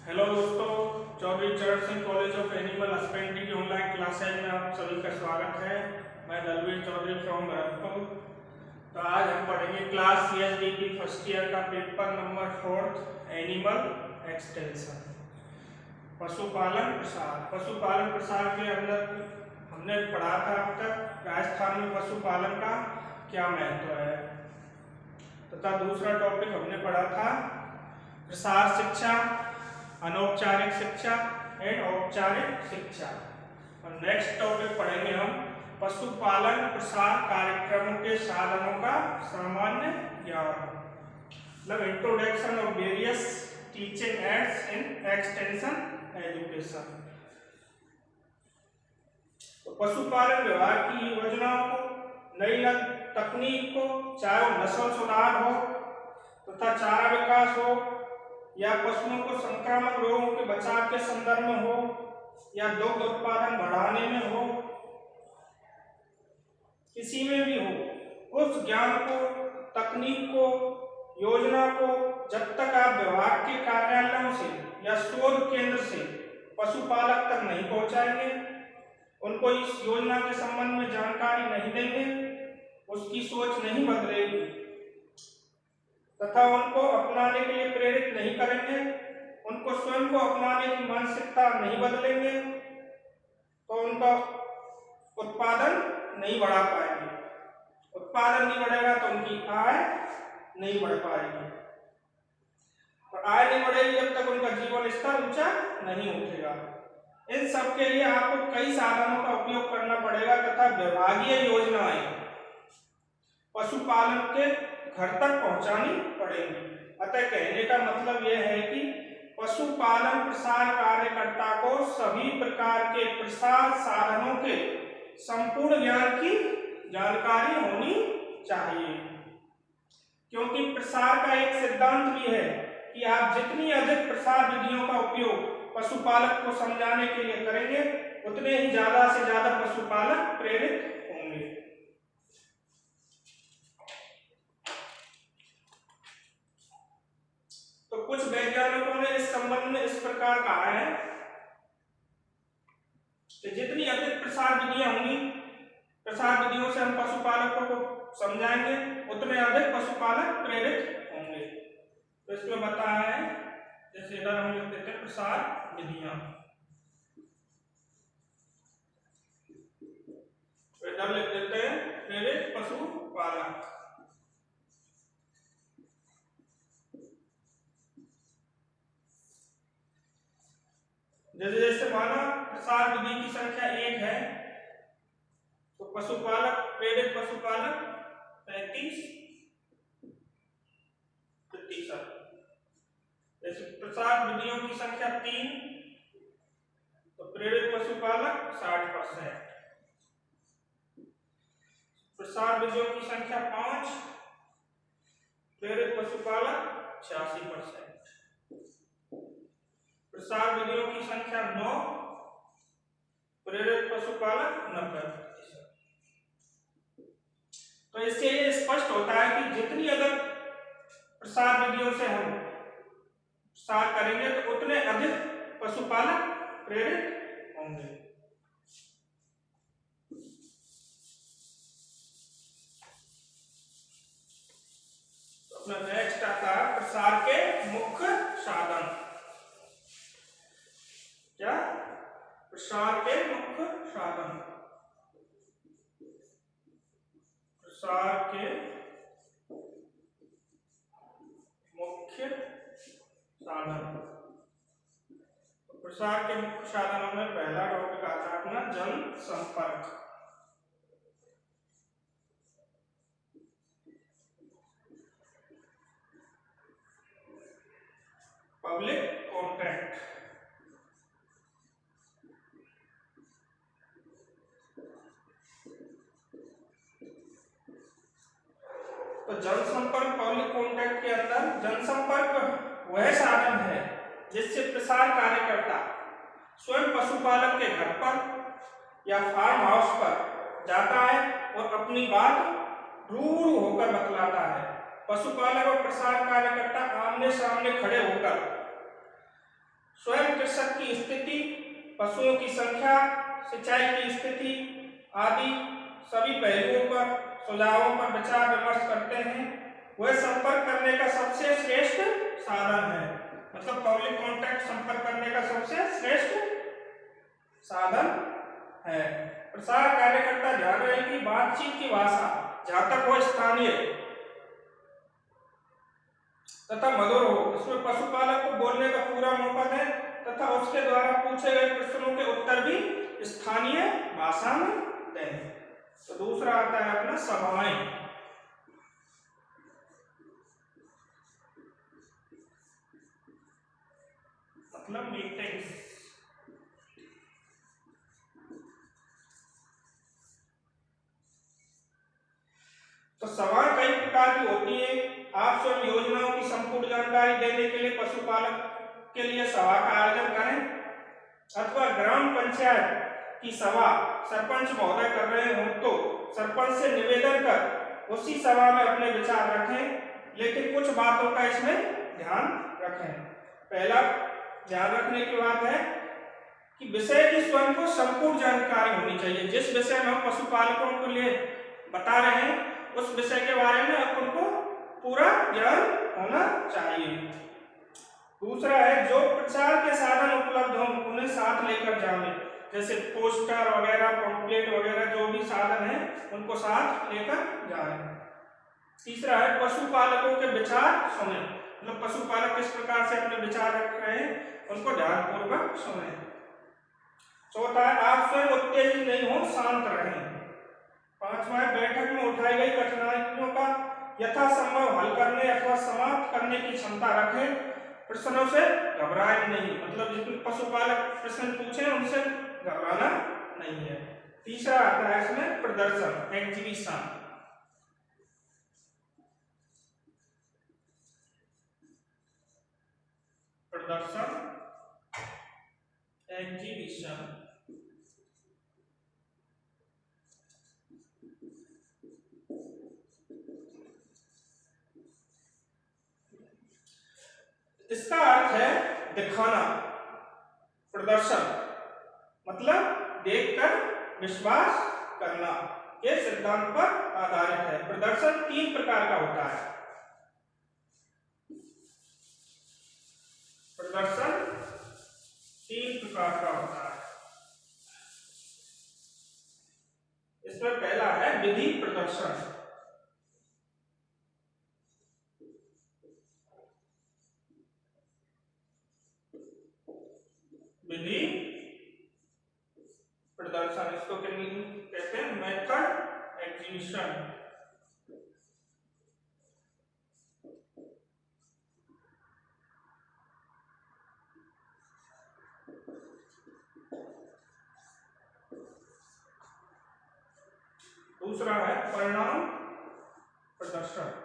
Hello दोस्तों, चौधरी चरण Singh college of animal husbandry की ऑनलाइन क्लासेज में आप सभी का स्वागत है। मैं दलवीर चौधरी फ्रॉम भरतपुर। तो आज हम पढ़ेंगे क्लास CSDT फर्स्ट ईयर का पेपर नंबर 4 एनिमल एक्सटेंशन, पशुपालन प्रसार। पशुपालन प्रसार के अंदर हमने पढ़ा था अब तक राजस्थान में पशुपालन का क्या महत्व है, तथा दूसरा टॉपिक हमने पढ़ा था प्रसार शिक्षा, अनौपचारिक शिक्षा एंड औपचारिक शिक्षा। और नेक्स्ट टॉपिक पढ़ेंगे हम पशुपालन प्रसार कार्यक्रमों के साधनों का सामान्य ज्ञान, मतलब introduction of various teaching ads in extension education. तो पशुपालन विभाग की योजनाओं को, नई तकनीक को, चाहे नस्ल सुधार हो तथा चारा विकास हो या पशुओं को संक्रामक रोगों के बचाव के संदर्भ में हो या दुग्ध उत्पादन बढ़ाने में हो, किसी में भी हो, उस ज्ञान को, तकनीक को, योजना को जब तक आप विभाग के कार्यालयों से या शोध केंद्र से पशुपालक तक नहीं पहुंचाएंगे, उनको इस योजना के संबंध में जानकारी नहीं देंगे, उसकी सोच नहीं बदलेगी तथा उनको अपनाने के लिए प्रेरित नहीं करेंगे, उनको स्वयं को अपनाने की मानसिकता नहीं बदलेंगे, तो उनका उत्पादन नहीं बढ़ा पाएंगे। उत्पादन नहीं बढ़ेगा तो उनकी आय नहीं बढ़ पाएगी, और आय नहीं बढ़ेगी जब तक उनका जीवन स्तर ऊंचा नहीं उठेगा। इन सब के लिए आपको कई साधनों का उपयोग करना पड़ेगा तथा विभागीय योजनाएं पशुपालन के घर तक पहुंचानी पड़ेगी। अतः कहने का मतलब यह है कि पशुपालन प्रसार कार्यकर्ता को सभी प्रकार के प्रसार साधनों के संपूर्ण ज्ञान की जानकारी होनी चाहिए, क्योंकि प्रसार का एक सिद्धांत भी है कि आप जितनी अधिक प्रसार विधियों का उपयोग पशुपालक को समझाने के लिए करेंगे, उतने ही ज्यादा से ज्यादा पशुपालक प्रेरित होंगे। तो कुछ वैज्ञानिकों ने इस संबंध में इस प्रकार कहा है कि जितनी अधिक प्रसार विधियां होंगी, प्रसार विधियों से हम पशुपालकों को समझाएंगे, उतने अधिक पशुपालक प्रेरित होंगे। तो इसमें बताया है, जैसे इधर हम लिख देते हैं प्रसार विधियां, तो इधर लिख देते हैं प्रेरित पशुपालक। जैसे जैसे माना प्रसार विधि की संख्या 1 है, तो पशुपालक, प्रेरित पशुपालक 35%। जैसे प्रसार विधियों की संख्या 3, तो प्रेरित पशुपालक 60%। प्रसार विधियों की संख्या 5, प्रेरित पशुपालक 86%। प्रसार विधियों की संख्या 9, प्रेरित पशुपालक 90%। तो इससे ये स्पष्ट होता है कि जितनी अधिक प्रसार विधियों से हम प्रसार करेंगे, तो उतने अधिक पशुपालक प्रेरित होंगे। तो अपना नेक्स्ट आता है प्रसार के मुख्य साधन। क्या? प्रसार के मुख्य साधन। प्रसार के मुख्य साधन। प्रसार के मुख्य साधनों में पहला टॉपिक आता है अपना जनसंपर्क। Public contact. तो जनसंपर्क, पब्लिक कॉन्टैक्ट के अंदर जनसंपर्क वह साधन है जिससे प्रसार कार्यकर्ता स्वयं पशुपालक के घर पर या फार्म हाउस पर जाता है और अपनी बात रूबरू होकर बतलाता है। पशुपालक और प्रसार कार्यकर्ता आमने सामने खड़े होकर स्वयं कृषक की स्थिति, पशुओं की संख्या, सिंचाई की स्थिति आदि सभी पहलुओं पर सुझावों पर विचार विमर्श करते हैं। वह संपर्क करने का सबसे श्रेष्ठ साधन है। मतलब पब्लिक कांटेक्ट संपर्क करने का सबसे श्रेष्ठ साधन है। प्रसार कार्यकर्ता ध्यान रहे कि बातचीत की भाषा जहां तक हो स्थानीय तथा मधुर हो। इसमें पशुपालक को बोलने का पूरा मौका दें तथा उसके द्वारा पूछे गए प्रश्नों के उत्तर भी स्थानीय भाषा में दें। तो दूसरा आता है अपना सभाएं। मतलब मीटिंग्स। तो सभाएं कई प्रकार की होती है। आप स्वयं योजनाओं की संपूर्ण जानकारी देने के लिए पशुपालक के लिए सभा का आयोजन करें अथवा ग्राम पंचायत की सभा सरपंच महोदय कर रहे हो तो सरपंच से निवेदन कर उसी सभा में अपने विचार रखें। लेकिन कुछ बातों का इसमें ध्यान रखें। पहला ध्यान रखने की बात है कि विषय की स्वयं को संपूर्ण जानकारी होनी चाहिए। जिस विषय में हम पशुपालकों के लिए बता रहे हैं उस विषय के बारे में अपन को पूरा ज्ञान होना चाहिए। दूसरा है जो प्रचार के साधन उपलब्ध हों उन्हें साथ लेकर जाएं। जैसे पोस्टर वगैरह, पम्पलेट वगैरह जो भी साधन है उनको साथ लेकर जाएं। तीसरा है पशुपालकों के विचार सुने। मतलब पशुपालक किस प्रकार से अपने विचार रख रहे हैं उनको ध्यानपूर्वक सुने। चौथा है आप स्वयं उत्तेजित नहीं हो, शांत रहें। पांचवा है बैठक में उठाई गई कठिनाइयों का यथासंभव हल करने अथवा समाप्त करने की क्षमता रखें। प्रश्नों से घबराएं नहीं। मतलब जितने पशुपालक प्रश्न पूछे उनसे घबराना नहीं है। तीसरा आता है इसमें प्रदर्शन, एग्जीबिशन। प्रदर्शन, एग्जीबिशन। इसका अर्थ है दिखाना। प्रदर्शन मतलब देखकर विश्वास करना के सिद्धांत पर आधारित है। प्रदर्शन 3 प्रकार का होता है। प्रदर्शन 3 प्रकार का होता है। इसमें पहला है विधि प्रदर्शन। विधि प्रदर्शन इसको कहते हैं मेथड एग्जीबिशन। दूसरा है परिणाम प्रदर्शन।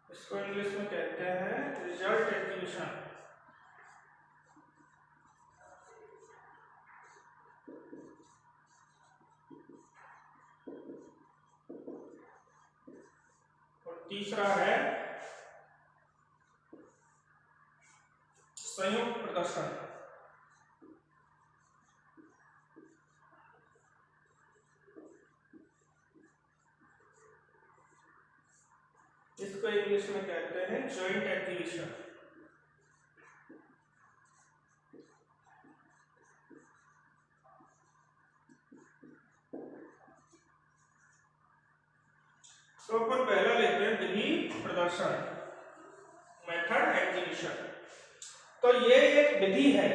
इसको इंग्लिश में कहते हैं रिजल्ट एग्जीबिशन। और तीसरा है संयुक्त प्रदर्शन। इसको इंग्लिश में कहते हैं जॉइंट एग्जीबिशन। तो अपन पहला लेते हैं विधि प्रदर्शन, मेथड एग्जीबिशन। तो ये एक विधि है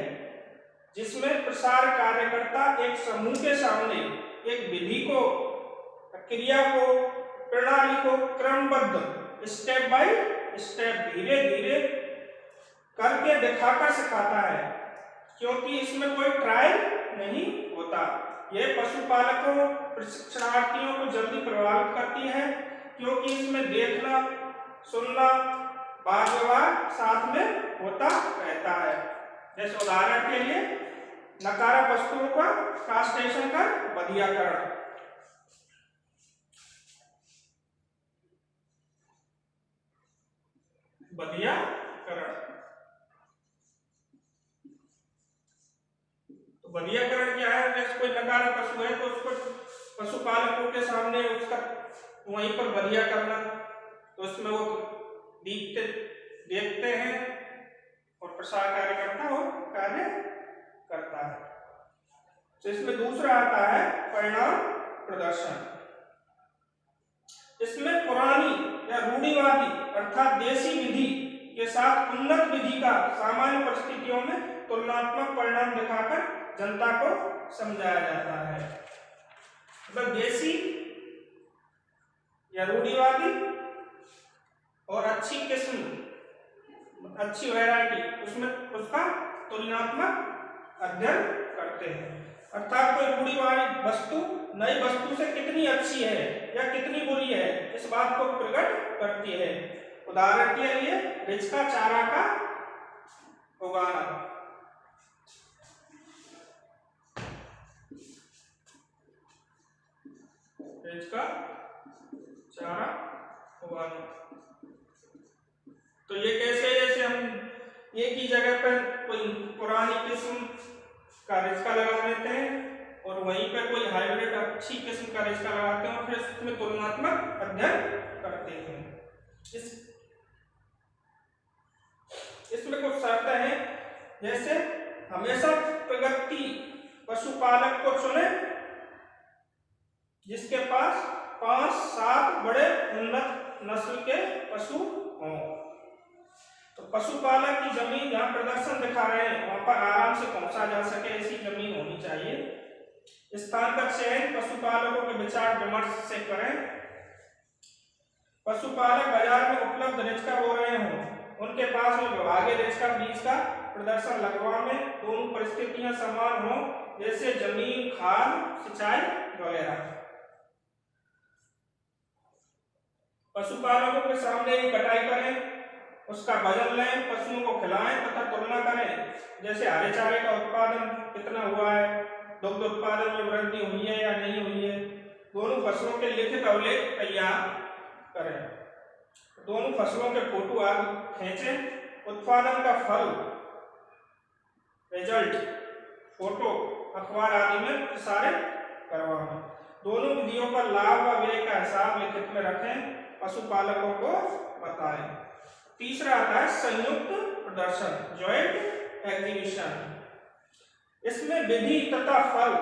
जिसमें प्रसार कार्यकर्ता एक समूह के सामने एक विधि को, क्रिया को, प्रणाली को क्रमबद्ध स्टेप बाय स्टेप धीरे धीरे करके दिखाकर सिखाता है। क्योंकि इसमें कोई ट्रायल नहीं होता। यह पशुपालकों प्रशिक्षणार्थियों को जल्दी प्रभावित करती है क्योंकि इसमें देखना, सुनना, बार बार साथ में होता रहता है। जैसे उदाहरण के लिए नकारा वस्तुओं का कास्टेशन का बधियाकरण। बधियाकरण। तो बधियाकरण क्या है? जैसे कोई नकारा पशु है तो उसको पशुपालकों के सामने उसका वहीं पर बधिया करना, तो उसमें वो देखते हैं और प्रसार कार्य करता है। तो इसमें दूसरा आता है परिणाम प्रदर्शन। इसमें पुरानी या रूढ़िवादी अर्थात देसी विधि के साथ उन्नत विधि का सामान्य परिस्थितियों में तुलनात्मक परिणाम दिखाकर जनता को समझाया जाता है। मतलब देसी या रूढ़िवादी और अच्छी किस्म, अच्छी वैरायटी, उसमें उसका तुलनात्मक अध्ययन करते हैं। अर्थात कोई रूढ़िवादी वस्तु नई वस्तु से कितनी अच्छी है या कितनी बुरी है, इस बात को प्रकट करती है। उदाहरण के लिए रिच का चारा का उगाना। रिच का चारा उगाना तो ये कैसे, जैसे हम एक ही जगह पर कोई पुरानी किस्म का रिचका लगा लेते हैं और वहीं पर कोई हाइब्रिड अच्छी किस्म का रिचका लगाते हैं और फिर उसमें तुलनात्मक अध्ययन करते हैं। इसमें कुछ शर्तें हैं, जैसे हमेशा प्रगति पशुपालक को चुने जिसके पास 5-7 बड़े उन्नत नस्ल के पशु हों। तो पशुपालक की जमीन जहां प्रदर्शन दिखा रहे हैं वहां पर आराम से पहुंचा जा सके ऐसी जमीन होनी चाहिए। स्थान का चयन पशुपालकों के विचार विमर्श से करें। पशुपालक बाजार में उपलब्ध रिचका बो रहे हों, उनके पास में विभागीय रिचका बीज का प्रदर्शन लगवा में दोनों परिस्थितियां समान हों, जैसे जमीन, खाद, सिंचाई वगैरह। पशुपालकों के सामने ही कटाई करें, उसका वजन लें, पशुओं को खिलाएं तथा तुलना करें, जैसे हरे चारे का उत्पादन कितना हुआ है, दुग्ध उत्पादन में वृद्धि हुई है या नहीं हुई है। दोनों फसलों के लिखित अभिलेख तैयार करें, दोनों फसलों के फोटो आदि खींचें, उत्पादन का फल रिजल्ट फोटो अखबार आदि में प्रसारित करवाएं। दोनों विधियों पर लाभ व व्यय का हिसाब लिखित में रखें, पशुपालकों को बताएं। तीसरा आता है संयुक्त प्रदर्शन, जॉइंट एग्जीबिशन। इसमें विधि तथा फल,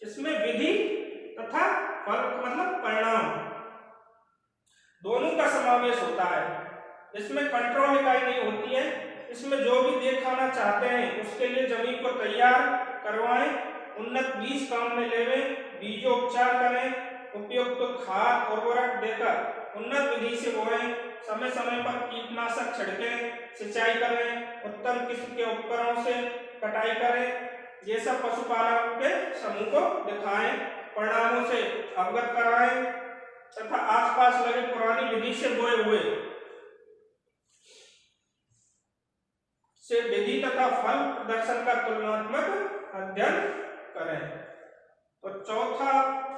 इसमें विधि तथा फल मतलब परिणाम दोनों का समावेश होता है। इसमें कंट्रोल इकाई नहीं होती है। इसमें जो भी दिखाना चाहते हैं उसके लिए जमीन को तैयार करवाएं, उन्नत बीज काम में लेवें, बीजोपचार करें, उपयुक्त खाद उर्वरक देकर उन्नत विधि से बोएं, समय समय पर कीटनाशक छिड़कें, सिंचाई करें, उत्तम किस्म के उपकरणों से कटाई करें। ये सब पशुपालकों के समूह को दिखाएं, परिणामों से अवगत कराएं तथा आसपास लगे पुरानी विधि से बोए हुए से विधि तथा फल प्रदर्शन का तुलनात्मक अध्ययन करें। तो चौथा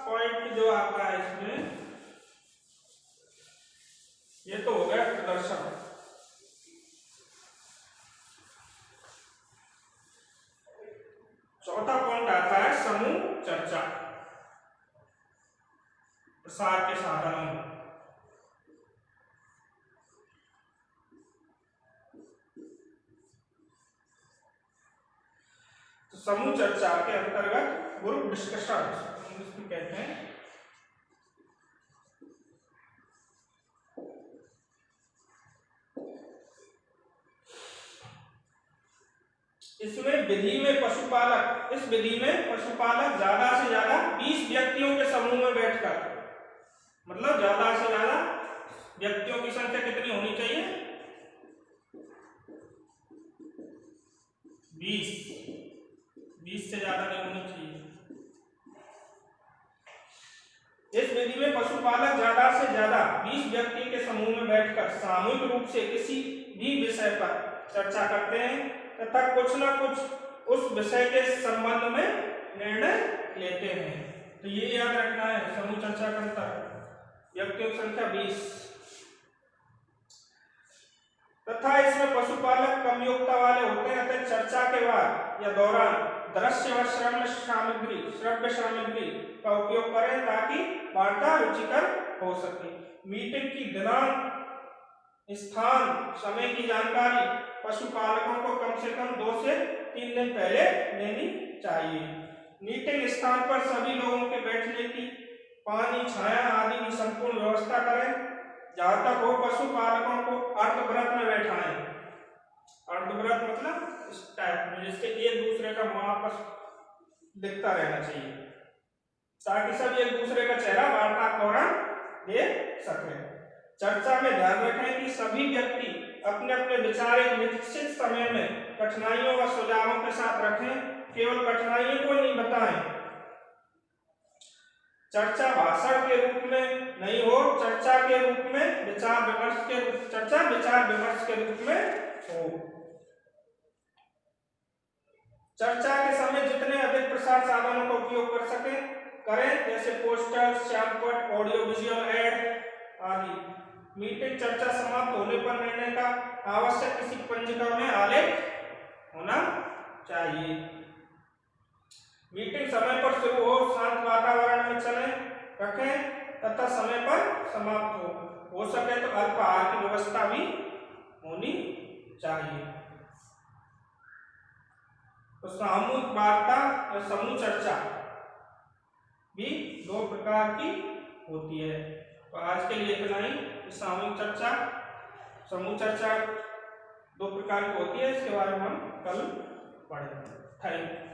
पॉइंट जो आता है इसमें, ये तो हो गया प्रदर्शन। चौथा पॉइंट आता है समूह चर्चा, प्रसार के साधनों। तो समूह चर्चा के अंतर्गत ग्रुप डिस्कशन इंग्लिश में कहते हैं। इसमें विधि में पशुपालक, इस विधि में पशुपालक ज्यादा से ज्यादा 20 व्यक्तियों के समूह में बैठकर, मतलब ज्यादा से ज्यादा व्यक्तियों की संख्या कितनी होनी चाहिए? 20 से ज्यादा नहीं होनी चाहिए। इस विधि में पशुपालक ज्यादा से ज्यादा 20 व्यक्ति के समूह में बैठकर सामूहिक रूप से किसी भी विषय पर चर्चा करते हैं तथा कुछ न कुछ उस विषय के संबंध में निर्णय लेते हैं। तो ये याद रखना है, समूह चर्चा करता है, व्यक्तियों की संख्या 20। तथा इसमें पशुपालक कम योग्यता वाले होते हैं, अतः चर्चा के बाद या दौरान दृश्य व श्रव्य सामग्री का उपयोग करें ताकि वार्ता रुचिकर हो सके। मीटिंग की दिनांक, स्थान, समय की जानकारी पशुपालकों को कम से कम 2 से 3 दिन पहले देनी चाहिए। मीटिंग स्थान पर सभी लोगों के बैठने की, पानी, छाया आदि की संपूर्ण व्यवस्था करें। जहां तक हो पशुपालकों को अर्धव्रत में बैठाएं। अर्धव्रत मतलब इस टाइप में, जिससे एक दूसरे का मुंह आपस दिखता रहना चाहिए, ताकि सब एक दूसरे का चेहरा वार्ता के दौरान देख सके। चर्चा में ध्यान रखें कि सभी व्यक्ति अपने अपने विचार एक निश्चित समय में कठिनाइयों व सुझावों के साथ रखें, केवल कठिनाइयों को नहीं बताएं। चर्चा भाषण के रूप में नहीं हो, चर्चा के रूप में विचार विमर्श के रूप में हो। चर्चा के समय जितने अधिक प्रसार साधनों का उपयोग कर सके करें, जैसे पोस्टर, श्यामपट, ऑडियो विजुअल एड आदि। मीटिंग चर्चा समाप्त होने पर निर्णय का आवश्यक किसी पंजिका में आलेख होना चाहिए। मीटिंग समय पर शुरू हो, शांत वातावरण में चले रखें तथा समय पर समाप्त हो सके तो अल्पाहार की व्यवस्था भी होनी चाहिए। तो सामूहिक वार्ता या समूह चर्चा भी 2 प्रकार की होती है। तो आज के लिए इतना ही। सामूहिक चर्चा, समूह चर्चा 2 प्रकार की होती है, इसके बारे में हम कल पढ़ेंगे। Thank you.